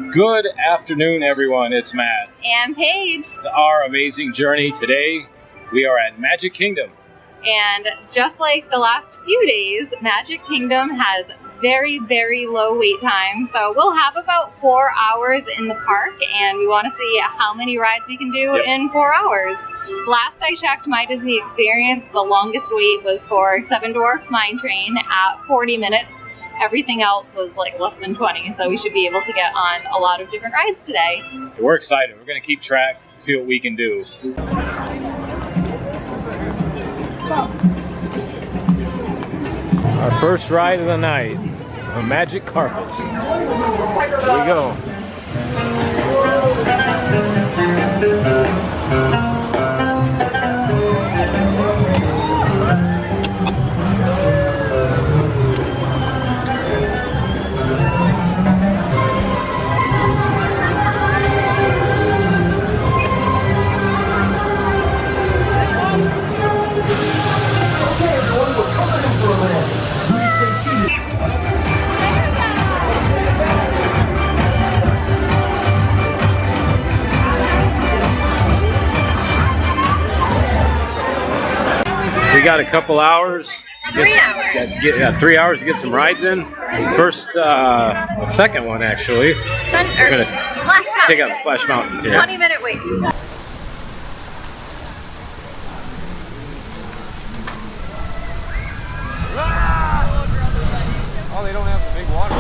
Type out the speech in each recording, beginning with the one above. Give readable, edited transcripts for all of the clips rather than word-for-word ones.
Good afternoon, everyone. It's Matt. And Paige. Our amazing journey today, we are at Magic Kingdom. And just like the last few days, Magic Kingdom has very, very low wait time. So we'll have about 4 hours in the park, and we want to see how many rides we can do in 4 hours. Last I checked my Disney experience, the longest wait was for Seven Dwarfs Mine Train at 40 minutes. Everything else was like less than 20, so we should be able to get on a lot of different rides today. We're excited. We're going to keep track, see what we can do. Our first ride of the night, the Magic Carpets. Here we go. We got a couple hours. 3 hours. 3 hours to get some rides in. First, the second one actually. We're gonna take out Splash Mountain. Yeah. 20-minute wait. Oh, they don't have the big water.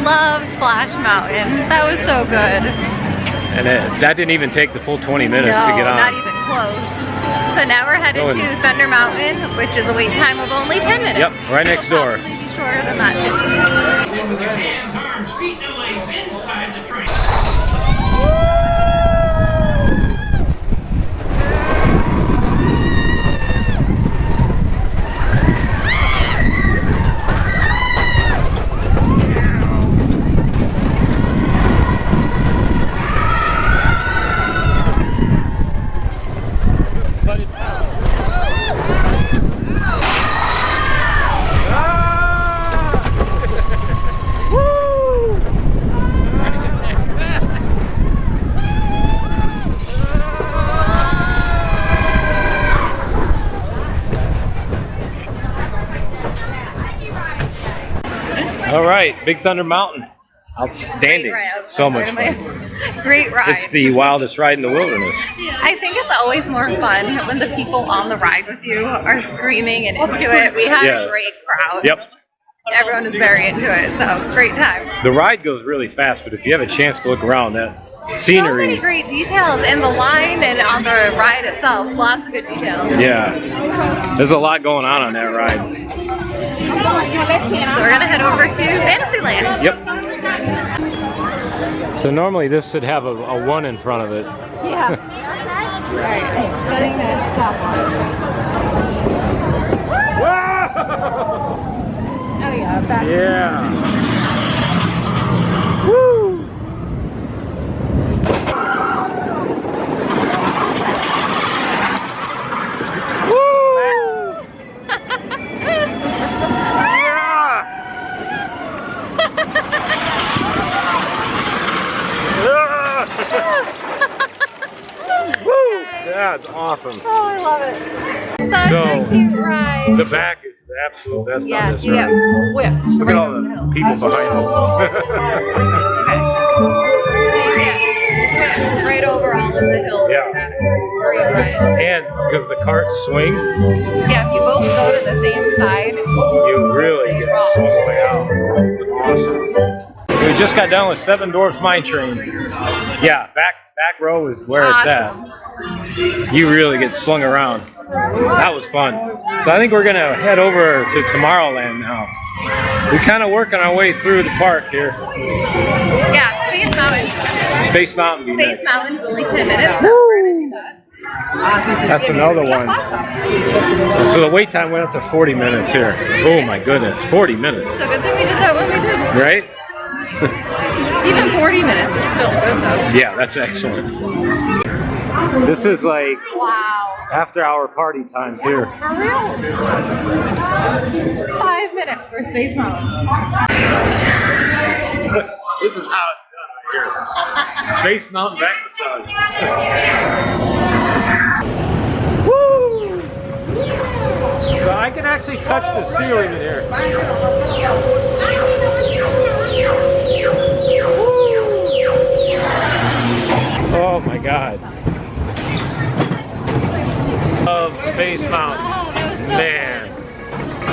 Love Splash Mountain. That was so good. And that didn't even take the full 20 minutes to get on. Not even close. So now we're headed to Thunder Mountain, which is a wait time of only 10 minutes. Yep, right next door. Probably be shorter than that too. With your hands, arms, feet, and legs inside the train. All right, Big Thunder Mountain. Outstanding. So much fun. Great ride. It's the wildest ride in the wilderness. I think it's always more fun when the people on the ride with you are screaming and into it. We had a great crowd. Yep. Everyone was very into it, so great time. The ride goes really fast, but if you have a chance to look around, that scenery. So many great details in the line and on the ride itself. Lots of good details. Yeah. There's a lot going on that ride. So we're gonna head over to Fantasyland. Yep. So normally this should have a 1 in front of it. Yeah. Right. Setting that top Whoa! Oh yeah. Back. Yeah. Woo! That's awesome. Oh, I love it. Such a cute ride. The back is the absolute best on this you ride. get whipped. Look at all the people behind them. Okay. Right over all of the hills. Yeah. Great ride. And because the carts swing, yeah, if you both go to the same side, you really get swung way out. Awesome. We just got done with Seven Dwarfs Mine Train. Yeah, back row is where it's at. You really get slung around. That was fun. So I think we're gonna head over to Tomorrowland now. We're kind of working our way through the park here. Yeah, to be Space Mountain. Space Mountain. be Space next. Mountain's only 10 minutes, so we're gonna do that. That's another one. So the wait time went up to 40 minutes here. Oh my goodness, 40 minutes. So good thing we did that when we did. Right? Even 40 minutes is still good though. Yeah, that's excellent. This is like Wow. after hour party times here. For real? 5 minutes for Space Mountain. This is how it's done right here. Space Mountain back massage. Woo! So I can actually touch the ceiling in here. Oh my God. Of Space Mountain. Oh, that was so Man. So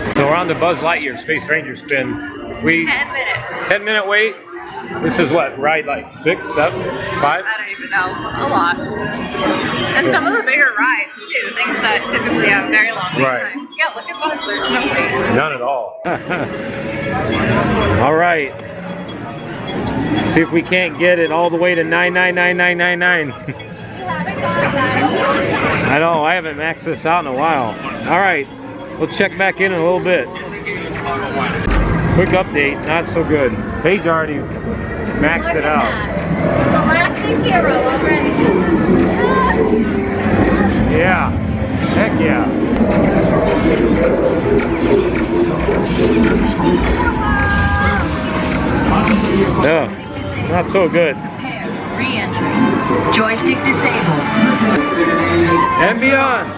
good. So we're on the Buzz Lightyear Space Ranger spin. 10 minutes. 10-minute wait. This is what, ride like 6, 7, 5? I don't even know. A lot. And some of the bigger rides too, things that typically have very long wait Right. times. Yeah, look at Buzz, there's no wait. None at all. All right. See if we can't get it all the way to 99999. I know, I haven't maxed this out in a while. All right, we'll check back in a little bit. Quick update, not so good. Paige already maxed it out. Galactic Hero already. Yeah, heck yeah. No, not so good. Re-entry. Joystick disabled. And beyond.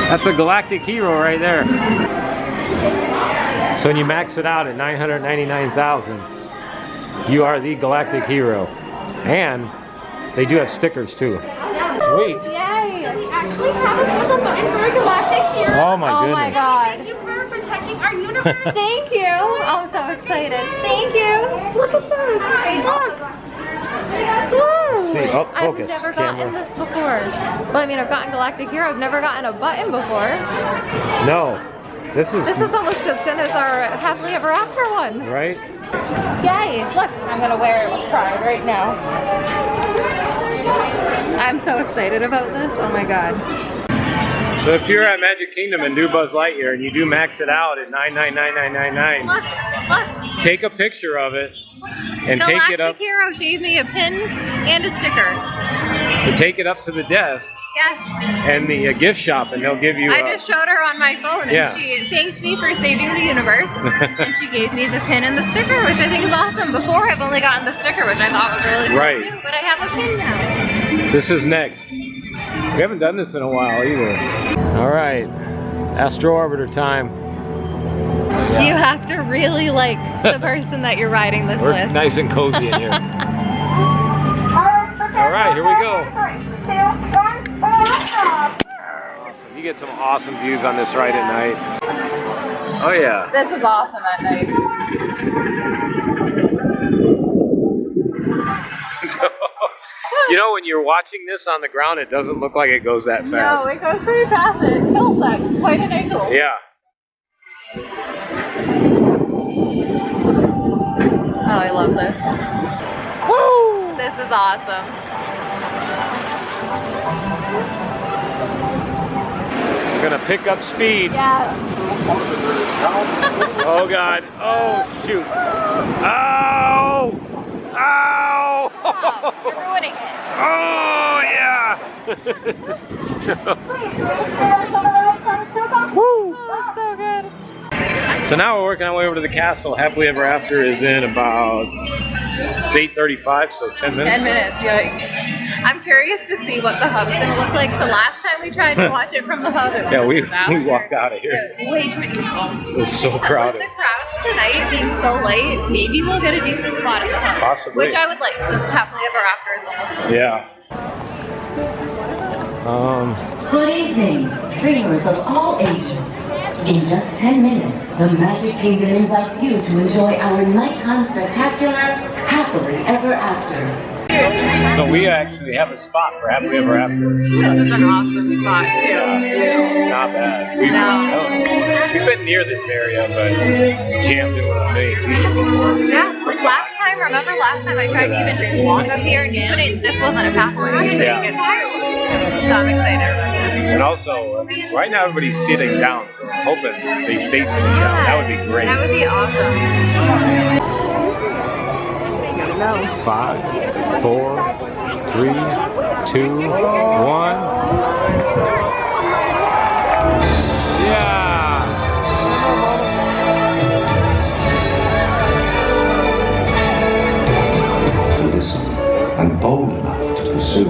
That's a galactic hero right there. So when you max it out at 999,000, you are the galactic hero. And they do have stickers too. Sweet. Yay! So we actually have a special button for a Galactic Hero. Oh my goodness. Oh my God. Thank you for protecting our universe. Thank you. Oh, I'm so excited. Thank you. Look at this. Look. Look. See, oh, focus. I've never gotten this before. Well, I mean, I've gotten Galactic Hero. I've never gotten a button before. No. This is almost as good as our Happily Ever After one. right? Yay! Look, I'm gonna wear it with pride right now. I'm so excited about this. Oh my God. So if you're at Magic Kingdom and do Buzz Lightyear and you do max it out at 99999, Look, look. take a picture of it and take it up. Galactic Hero, she gave me a pin and a sticker. Take it up to the desk Yes. and the gift shop, and they'll give you. I just showed her on my phone, and Yeah. she thanked me for saving the universe, and she gave me the pin and the sticker, which I think is awesome. Before, I've only gotten the sticker, which I thought was really cool Right. too, but I have a pin now. This is next. We haven't done this in a while either. All right, Astro Orbiter time. You have to really like the person that you're riding this We're with. nice and cozy in here. All right, here we go. Awesome. You get some awesome views on this ride at night. Oh yeah. This is awesome at night. You know, when you're watching this on the ground, it doesn't look like it goes that fast. No, it goes pretty fast and it tilts at quite an angle. Yeah. Oh, I love this. Woo! This is awesome. We're gonna pick up speed. Yeah. Oh God. Oh shoot. Ow! Ow! Oh, you're ruining it. Oh yeah! Oh, that's so good. So now we're working our way over to the castle. Happily Ever After is in about 8:35, so 10 minutes. 10 minutes, yikes. I'm curious to see what the hub's gonna look like. So last time we tried to watch it from the hub, it was Yeah, a we disaster. walked out of here. It was way too many people. It was so crowded. With the crowds tonight being so late, maybe we'll get a decent spot at the hub. Possibly. Which I would like, since Happily Ever After is almost over. Yeah. Good evening, dreamers of all ages. In just 10 minutes, the Magic Kingdom invites you to enjoy our nighttime spectacular Happily Ever After. So we actually have a spot for Happily Ever After. This is an awesome spot too. It's not bad. We've been near this area, but jammed in with me. Yeah, like last time, remember last time I tried to even just walk up here and you couldn't, this wasn't a pathway. You couldn't get through. So I'm excited about this. And also, right now everybody's sitting down, so I'm hoping they stay sitting down. That would be great. That would be awesome. 5, 4, 3, 2, 1. Yeah! To listen and bold enough to pursue,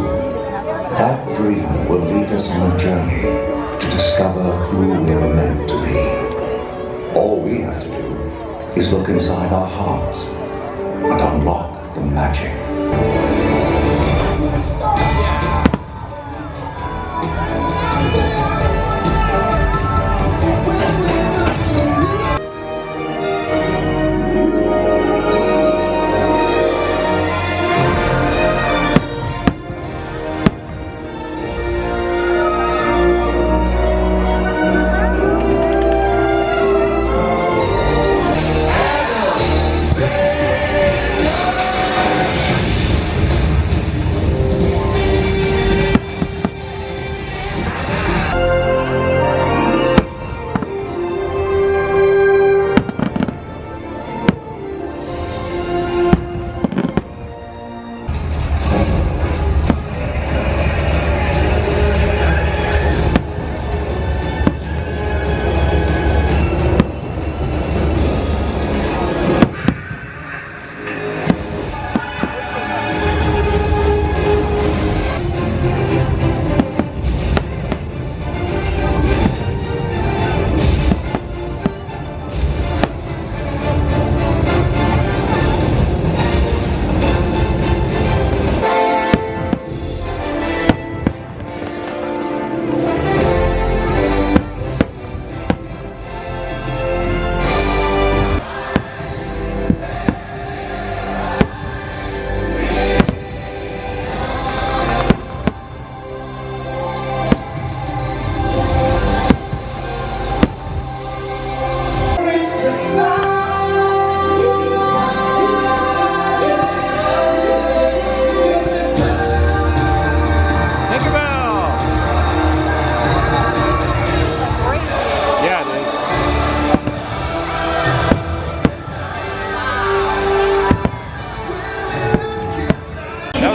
that dream will lead us on a journey to discover who we're meant to be. All we have to do is look inside our hearts and unlock the magic.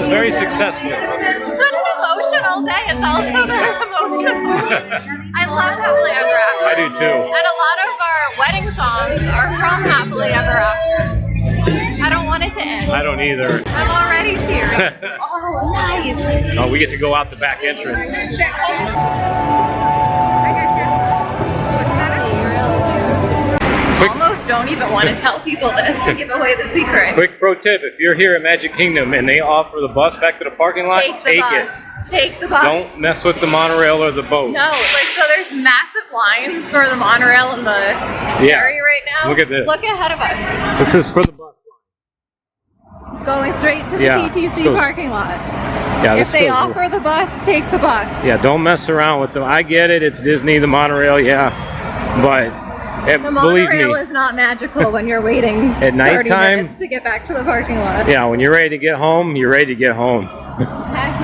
Very successful. It's been an emotional day. It's also very emotional. I love Happily Ever After. I do too. And a lot of our wedding songs are from Happily Ever After. I don't want it to end. I don't either. I'm already tearing. Oh, nice. Oh, we get to go out the back entrance. Almost don't even want to tell people this to give away the secret. Quick pro tip, if you're here at Magic Kingdom and they offer the bus back to the parking lot, take it. Take the bus. Don't mess with the monorail or the boat. No, like so there's massive lines for the monorail and the ferry right now. Look at this. Look ahead of us. This is for the bus line. Going straight to the TTC parking lot. Yeah, if they offer the bus, take the bus. Yeah, don't mess around with them. I get it, it's Disney, the monorail, yeah. But the believe monorail me, is not magical when you're waiting at 30 nighttime minutes to get back to the parking lot. Yeah, when you're ready to get home, you're ready to get home. Heck